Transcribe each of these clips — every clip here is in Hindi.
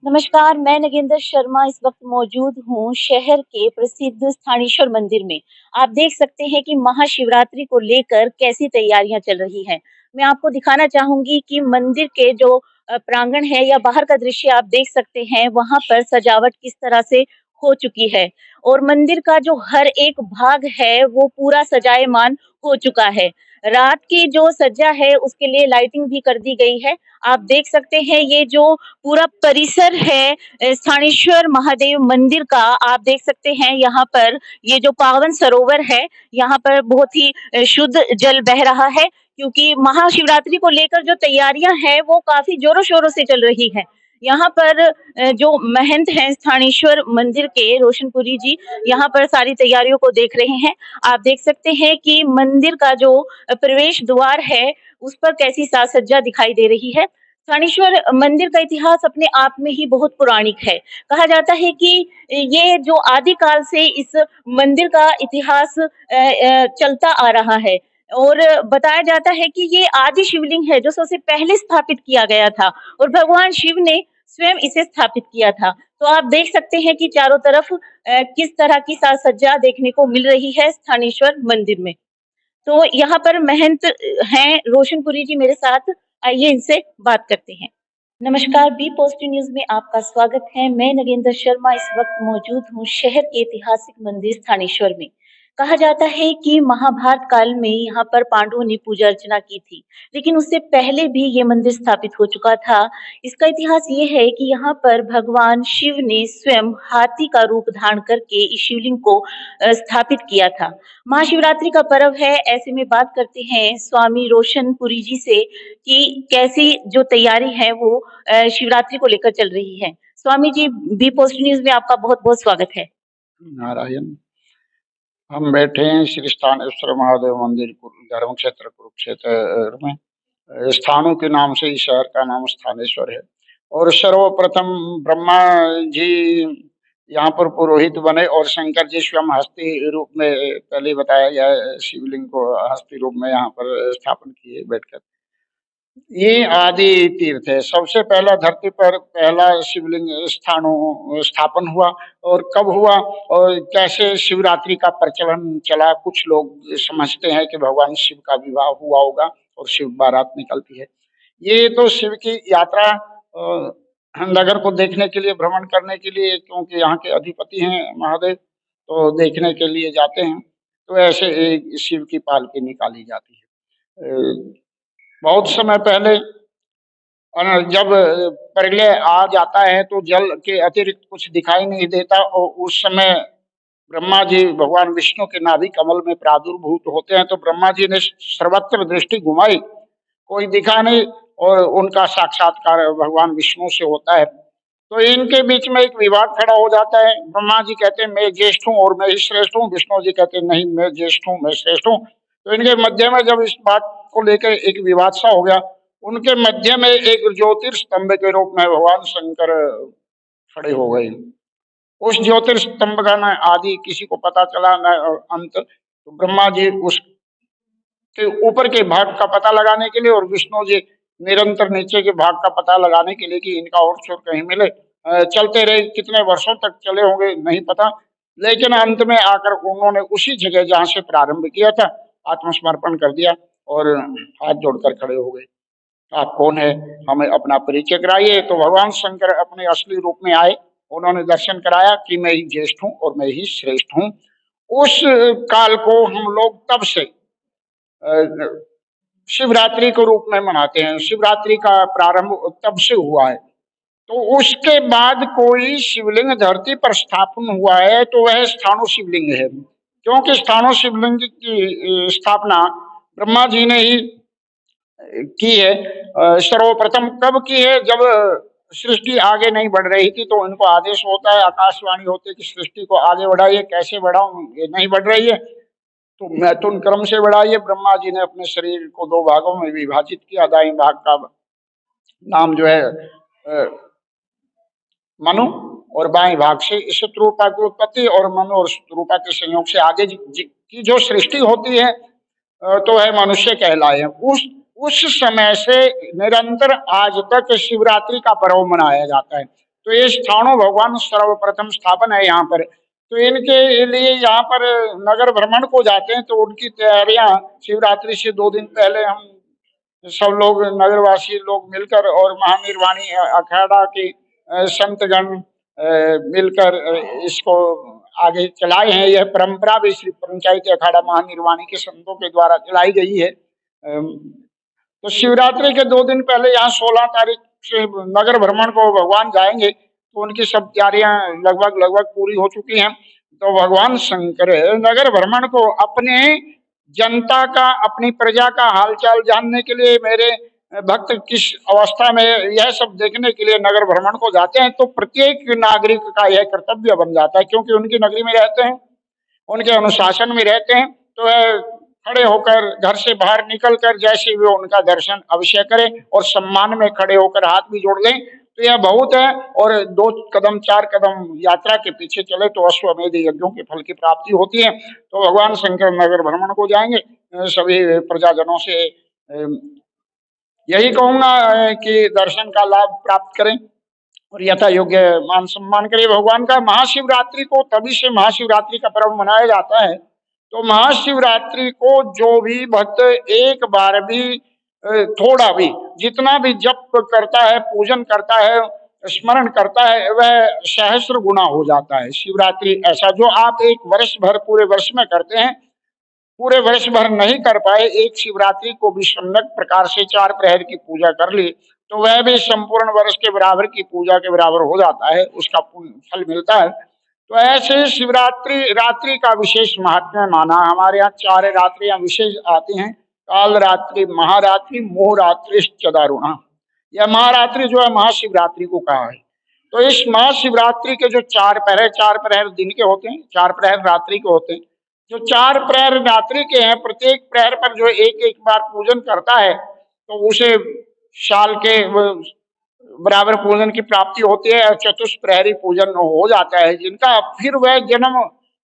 नमस्कार, मैं नगेंद्र शर्मा इस वक्त मौजूद हूँ शहर के प्रसिद्ध स्थानेश्वर मंदिर में। आप देख सकते हैं कि महाशिवरात्रि को लेकर कैसी तैयारियां चल रही हैं। मैं आपको दिखाना चाहूंगी कि मंदिर के जो प्रांगण है या बाहर का दृश्य आप देख सकते हैं, वहां पर सजावट किस तरह से हो चुकी है और मंदिर का जो हर एक भाग है वो पूरा सजायमान हो चुका है। रात की जो सज्जा है उसके लिए लाइटिंग भी कर दी गई है। आप देख सकते हैं ये जो पूरा परिसर है स्थानेश्वर महादेव मंदिर का, आप देख सकते हैं यहाँ पर ये जो पावन सरोवर है, यहाँ पर बहुत ही शुद्ध जल बह रहा है क्योंकि महाशिवरात्रि को लेकर जो तैयारियां हैं वो काफी जोरों शोरों से चल रही हैं। यहाँ पर जो महंत हैं स्थानेश्वर मंदिर के रोशनपुरी जी, यहाँ पर सारी तैयारियों को देख रहे हैं। आप देख सकते हैं कि मंदिर का जो प्रवेश द्वार है उस पर कैसी साज सज्जा दिखाई दे रही है। स्थानेश्वर मंदिर का इतिहास अपने आप में ही बहुत पौराणिक है। कहा जाता है कि ये जो आदिकाल से इस मंदिर का इतिहास चलता आ रहा है और बताया जाता है कि ये आदि शिवलिंग है जो सबसे पहले स्थापित किया गया था और भगवान शिव ने स्वयं इसे स्थापित किया था। तो आप देख सकते हैं कि चारों तरफ किस तरह की साज सज्जा देखने को मिल रही है स्थानेश्वर मंदिर में। तो यहाँ पर महंत हैं रोशनपुरी जी मेरे साथ, आइए इनसे बात करते हैं। नमस्कार, बी पॉजिटिव न्यूज में आपका स्वागत है। मैं नगेंद्र शर्मा इस वक्त मौजूद हूँ शहर के ऐतिहासिक मंदिर स्थानेश्वर में। कहा जाता है कि महाभारत काल में यहाँ पर पांडवों ने पूजा अर्चना की थी, लेकिन उससे पहले भी ये मंदिर स्थापित हो चुका था। इसका इतिहास ये है कि यहाँ पर भगवान शिव ने स्वयं हाथी का रूप धारण करके इस शिवलिंग को स्थापित किया था। महाशिवरात्रि का पर्व है, ऐसे में बात करते हैं स्वामी रोशनपुरी जी से कि कैसी जो तैयारी है वो शिवरात्रि को लेकर चल रही है। Swami ji, B post news में आपका बहुत बहुत स्वागत है। नारायण। हम बैठे हैं श्री स्थानेश्वर महादेव मंदिर धर्म क्षेत्र कुरुक्षेत्र में। स्थानों के नाम से इस शहर का नाम स्थानेश्वर है और सर्वप्रथम ब्रह्मा जी यहाँ पर पुरोहित बने और शंकर जी स्वयं हस्ती रूप में, पहले बताया गया है, शिवलिंग को हस्ती रूप में यहाँ पर स्थापन किए बैठकर। ये आदि तीर्थ है। सबसे पहला धरती पर पहला शिवलिंग स्थापन हुआ और कब हुआ और कैसे शिवरात्रि का प्रचलन चला। कुछ लोग समझते हैं कि भगवान शिव का विवाह हुआ होगा और शिव बारात निकलती है। ये तो शिव की यात्रा नगर को देखने के लिए, भ्रमण करने के लिए, क्योंकि यहाँ के अधिपति हैं महादेव, तो देखने के लिए जाते हैं। तो ऐसे एक शिव की पालकी निकाली जाती है। बहुत समय पहले जब प्रलय आ जाता है तो जल के अतिरिक्त कुछ दिखाई नहीं देता और उस समय ब्रह्मा जी भगवान विष्णु के नाभि कमल में प्रादुर्भूत होते हैं। तो ब्रह्मा जी ने सर्वत्र दृष्टि घुमाई, कोई दिखा नहीं और उनका साक्षात्कार भगवान विष्णु से होता है। तो इनके बीच में एक विवाद खड़ा हो जाता है। ब्रह्मा जी कहते हैं मैं ज्येष्ठ हूँ और मैं ही श्रेष्ठ हूँ, विष्णु जी कहते हैं नहीं मैं ज्येष्ठ हूँ, मैं श्रेष्ठ हूँ। तो इनके मध्य में जब इस बात को लेकर एक विवाद सा हो गया, उनके मध्य में एक ज्योतिर्स्तंभ के रूप में भगवान शंकर खड़े हो गए। उस ज्योतिर्स्तंभ का न आदि किसी को पता चला न अंत। तो ब्रह्मा जी उसके ऊपर के भाग का पता लगाने के लिए और विष्णु जी निरंतर नीचे के भाग का पता लगाने के लिए कि इनका और छोर कहीं मिले, चलते रहे। कितने वर्षों तक चले होंगे नहीं पता, लेकिन अंत में आकर उन्होंने उसी जगह जहां से प्रारंभ किया था आत्मसमर्पण कर दिया और हाथ जोड़कर खड़े हो गए। आप कौन है, हमें अपना परिचय कराइए। तो भगवान शंकर अपने असली रूप में आए, उन्होंने दर्शन कराया कि मैं ही ज्येष्ठ हूँ और मैं ही श्रेष्ठ हूँ। उस काल को हम लोग तब से शिवरात्रि के रूप में मनाते हैं। शिवरात्रि का प्रारंभ तब से हुआ है। तो उसके बाद कोई शिवलिंग धरती पर स्थापन हुआ है तो वह स्थाणु शिवलिंग है, क्योंकि स्थाणु शिवलिंग की स्थापना ब्रह्मा जी ने ही की है। सर्वप्रथम कब की है, जब सृष्टि आगे नहीं बढ़ रही थी तो इनको आदेश होता है, आकाशवाणी होती है कि सृष्टि को आगे बढ़ाइए। कैसे बढ़ाऊं, ये नहीं बढ़ रही है तो मैथुन क्रम से बढ़ाइए। ब्रह्मा जी ने अपने शरीर को दो भागों में विभाजित किया। दाएं भाग का नाम जो है मनु और बाएं भाग से शत्रुपा की उत्पत्ति और मनु और शत्रुपा के संयोग से आगे की जो सृष्टि होती है तो है मनुष्य कहलाए। उस समय से निरंतर आज तक शिवरात्रि का पर्व मनाया जाता है। तो ये स्थानों भगवान सर्वप्रथम स्थापन है यहाँ पर। तो इनके लिए यहाँ पर नगर भ्रमण को जाते हैं, तो उनकी तैयारियां शिवरात्रि से 2 दिन पहले हम सब लोग नगरवासी लोग मिलकर और महानिर्वाणी अखाड़ा के संतगण मिलकर इसको आगे चलाए हैं। यह परंपरा भी श्री पंचायती अखाड़ा महानिर्वाणी के संतों के द्वारा चलाई गई है। तो शिवरात्रि के 2 दिन पहले यहाँ 16 तारीख से नगर भ्रमण को भगवान जाएंगे, तो उनकी सब तैयारियां लगभग लगभग पूरी हो चुकी हैं। तो भगवान शंकर नगर भ्रमण को अपने जनता का, अपनी प्रजा का हालचाल जानने के लिए, मेरे भक्त किस अवस्था में, यह सब देखने के लिए नगर भ्रमण को जाते हैं। तो प्रत्येक नागरिक का यह कर्तव्य बन जाता है, क्योंकि उनकी नगरी में रहते हैं, उनके अनुशासन में रहते हैं, तो वह खड़े होकर घर से बाहर निकलकर जैसे भी उनका दर्शन अवश्य करें और सम्मान में खड़े होकर हाथ भी जोड़ लें, तो यह बहुत है। और 2 कदम 4 कदम यात्रा के पीछे चले तो अश्वमेध यज्ञों के फल की प्राप्ति होती है। तो भगवान शंकर नगर भ्रमण को जाएंगे, सभी प्रजाजनों से यही कहूंगा कि दर्शन का लाभ प्राप्त करें और यथा योग्य मान सम्मान करें भगवान का। महाशिवरात्रि को तभी से महाशिवरात्रि का पर्व मनाया जाता है। तो महाशिवरात्रि को जो भी भक्त एक बार भी थोड़ा भी, जितना भी जप करता है, पूजन करता है, स्मरण करता है, वह सहस्र गुना हो जाता है। शिवरात्रि ऐसा जो आप एक वर्ष भर पूरे वर्ष में करते हैं, पूरे वर्ष भर नहीं कर पाए, एक शिवरात्रि को भी सम्यक प्रकार से 4 प्रहर की पूजा कर ली, तो वह भी संपूर्ण वर्ष के बराबर की पूजा के बराबर हो जाता है, उसका फल मिलता है। तो ऐसे शिवरात्रि रात्रि का विशेष महात्म्य माना। हमारे यहाँ 4 रात्रियां विशेष आती हैं, काल रात्रि, महारात्रि, मोह रात्रि, चदारुणा। यह महारात्रि जो है महाशिवरात्रि को कहा है। तो इस महाशिवरात्रि के जो 4 प्रहर, 4 प्रहर दिन के होते हैं, 4 प्रहर रात्रि के होते हैं। जो 4 प्रहर रात्रि के हैं, प्रत्येक प्रहर पर जो एक एक बार पूजन करता है, तो उसे साल के बराबर पूजन की प्राप्ति होती है और चतुष्प्रहरी पूजन हो जाता है, जिनका फिर वह जन्म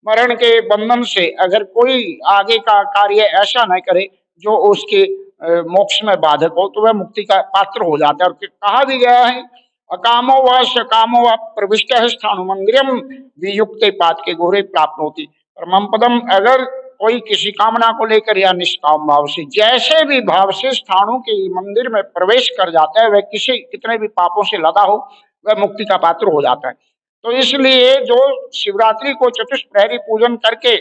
मरण के बंधन से अगर कोई आगे का कार्य ऐसा न करे जो उसके मोक्ष में बाधक हो, तो वह मुक्ति का पात्र हो जाता है। और कहा भी गया है, अकामो व सकामो व प्रविष्ट स्थानु मंदिरम वियुक्त पात के घोरे प्राप्त होती परमम पदम। अगर कोई किसी कामना को लेकर या निष्काम भाव से, जैसे भी भाव से स्थानों के मंदिर में प्रवेश कर जाता है, वह किसी कितने भी पापों से लदा हो, वह मुक्ति का पात्र हो जाता है। तो इसलिए जो शिवरात्रि को चतुष्प्रहरी पूजन करके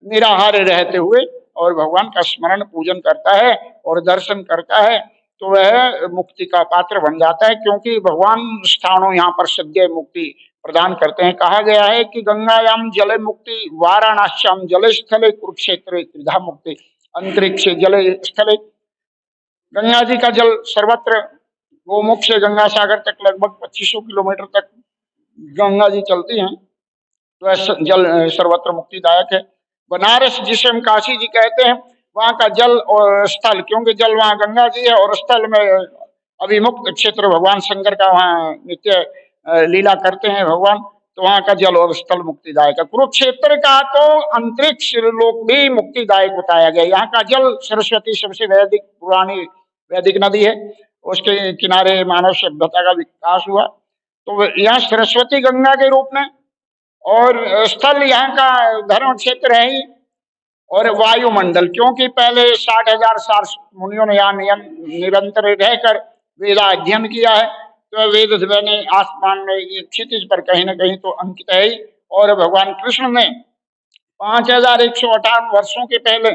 निराहार रहते हुए और भगवान का स्मरण पूजन करता है और दर्शन करता है, तो वह मुक्ति का पात्र बन जाता है, क्योंकि भगवान स्थानों यहाँ पर सद्य मुक्ति प्रदान करते हैं। कहा गया है कि गंगायाम जले मुक्ति, वाराणस्याम जले स्थले, कुरुक्षेत्र त्रिधा मुक्ति, अंतरिक्ष जले स्थले। गंगा जी का जल सर्वत्र, गोमुख से गंगा सागर तक लगभग 2500 किलोमीटर तक गंगा जी चलती हैं, तो जल सर्वत्र मुक्तिदायक है। बनारस जिसे हम काशी जी कहते हैं, वहां का जल और स्थल, क्योंकि जल वहां गंगा जी है और स्थल में अभिमुक्त क्षेत्र भगवान शंकर का वहां नित्य लीला करते हैं भगवान, तो वहां का जल और स्थल मुक्तिदायक है। कुरुक्षेत्र का तो अंतरिक्ष लोक भी मुक्तिदायक बताया गया। यहाँ का जल, सरस्वती सबसे वैदिक पुरानी वैदिक नदी है, उसके किनारे मानव सभ्यता का विकास हुआ, तो यहाँ सरस्वती गंगा के रूप में, और स्थल यहाँ का धर्म क्षेत्र है ही, और वायुमंडल, क्योंकि पहले 60,000 साल मुनियों ने यहाँ निरंतर रहकर वेदा अध्ययन किया है, तो वेद ने आसमान में क्षितिज पर कहीं ना कहीं तो अंकित है ही। और भगवान कृष्ण ने 5158 वर्षों के पहले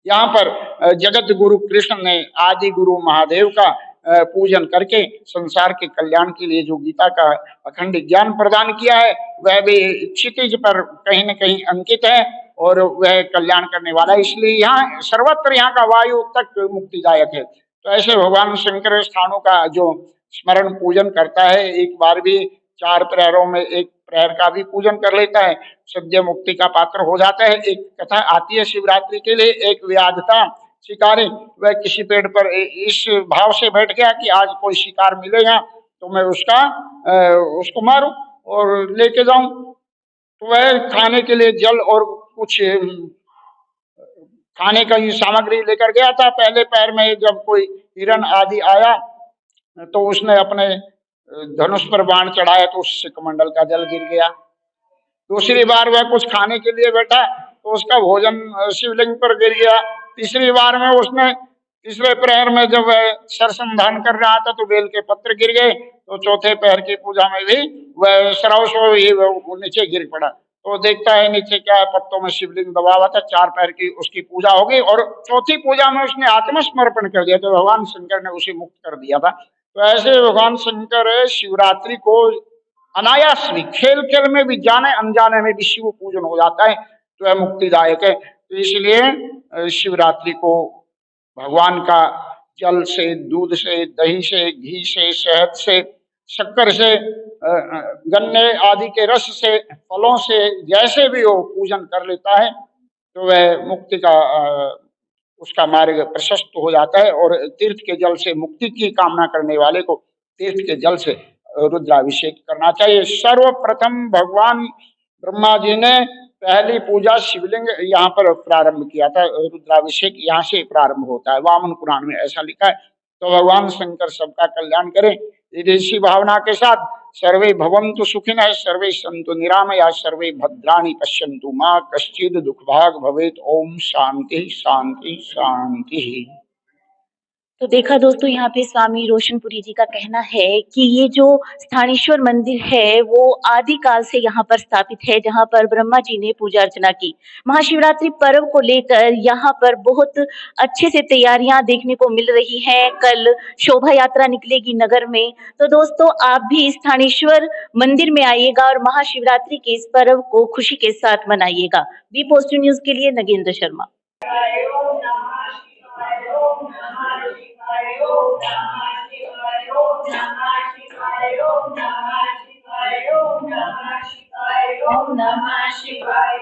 यहाँ पर जगत गुरु कृष्ण ने आदि गुरु महादेव का पूजन करके संसार के कल्याण के लिए जो गीता का अखंड ज्ञान प्रदान किया है, वह भी क्षितिज पर कहीं न कहीं अंकित है और वह कल्याण करने वाला है। इसलिए यहाँ सर्वत्र यहाँ का वायु तक मुक्तिदायक है। तो ऐसे भगवान शंकर स्थानों का जो स्मरण पूजन करता है, एक बार भी 4 प्रहरों में एक प्रहर का भी पूजन कर लेता है, सद्य मुक्ति का पात्र हो जाता है। एक कथा आती है शिवरात्रि के लिए, एक व्याधता शिकारी, वह किसी पेड़ पर इस भाव से बैठ गया कि आज कोई शिकार मिलेगा तो मैं उसको मारूं और लेके जाऊं। तो वह खाने के लिए जल और कुछ खाने का सामग्री लेकर गया था। पहले पैर में जब कोई हिरण आदि आया तो उसने अपने धनुष पर बाण चढ़ाया तो उससे कमंडल का जल गिर गया। दूसरी बार वह कुछ खाने के लिए बैठा तो उसका भोजन शिवलिंग पर गिर गया। तीसरी बार में उसने तीसरे प्रहर में जब वह सरसंधान कर रहा था तो बेल के पत्र गिर गए। तो चौथे प्रहर की पूजा में भी वह सरवस्व ही नीचे गिर पड़ा। तो देखता है नीचे क्या है, पत्तों में शिवलिंग दबा हुआ था। 4 पैर की उसकी पूजा हो गई और चौथी पूजा में उसने आत्मसमर्पण कर दिया तो भगवान शंकर ने उसे मुक्त कर दिया था। तो ऐसे भगवान शंकर शिवरात्रि को अनायास भी, खेल खेल में भी, जाने अनजाने में भी शिव पूजन हो जाता है तो यह मुक्तिदायक है। तो इसलिए शिवरात्रि को भगवान का जल से, दूध से, दही से, घी से, शहद से, शक्कर से, गन्ने आदि के रस से, फलों से, जैसे भी हो पूजन कर लेता है तो वह मुक्ति का उसका मार्ग प्रशस्त हो जाता है। और तीर्थ के जल से मुक्ति की कामना करने वाले को तीर्थ के जल से रुद्राभिषेक करना चाहिए। सर्वप्रथम भगवान ब्रह्मा जी ने पहली पूजा शिवलिंग यहाँ पर प्रारंभ किया था। रुद्राभिषेक यहाँ से प्रारंभ होता है, वामन पुराण में ऐसा लिखा है। तो भगवान शंकर सबका कल्याण करें इसी भावना के साथ। सर्वे भवन्तु सुखिनः, सर्वे सन्तु निरामया, सर्वे भद्राणि पश्यन्तु मा कश्चित् दुःखभाग् भवेत्। ओम शांति शांति शांति। तो देखा दोस्तों, यहाँ पे स्वामी रोशनपुरी जी का कहना है कि ये जो स्थानेश्वर मंदिर है वो आदि काल से यहाँ पर स्थापित है, जहाँ पर ब्रह्मा जी ने पूजा अर्चना की। महाशिवरात्रि पर्व को लेकर यहाँ पर बहुत अच्छे से तैयारियां देखने को मिल रही हैं। कल शोभा यात्रा निकलेगी नगर में। तो दोस्तों, आप भी स्थानेश्वर मंदिर में आइएगा और महाशिवरात्रि के इस पर्व को खुशी के साथ मनाइएगा। बी पोस्ट न्यूज के लिए नगेंद्र शर्मा।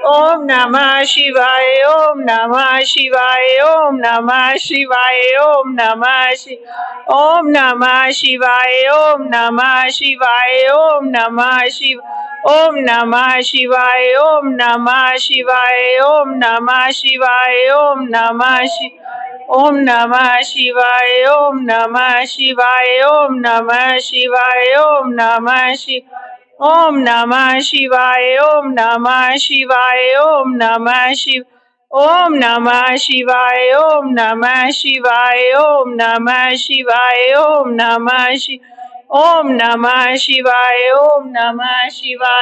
ओम नमः शिवाय, ओम नमः शिवाय, ओम नमः शिवाय, ओम नमः शिवाय, ओम नमः शिवाय, ओम नमः शिवाय, ओम नमः शिवाय, ओम नमः शिवाय, ओम नमः शिवाय, ओम नमः शिवाय, ओम नमः शिवाय, ओम नमः शिवाय, ओम नमः शिवाय, ओम नमः शिवाय, ओम नमः शिवाय, ओम नमः शिवाय, ओम नमः शिवाय, ओम नमः शिवाय, ओम नमः शिव, ओम नमः शिवाय, ओम नमः शिवाय, ओम नमः शिवाय, ओम नमः शिव, ओम नमः शिवाय, ओम नमः शिवाय।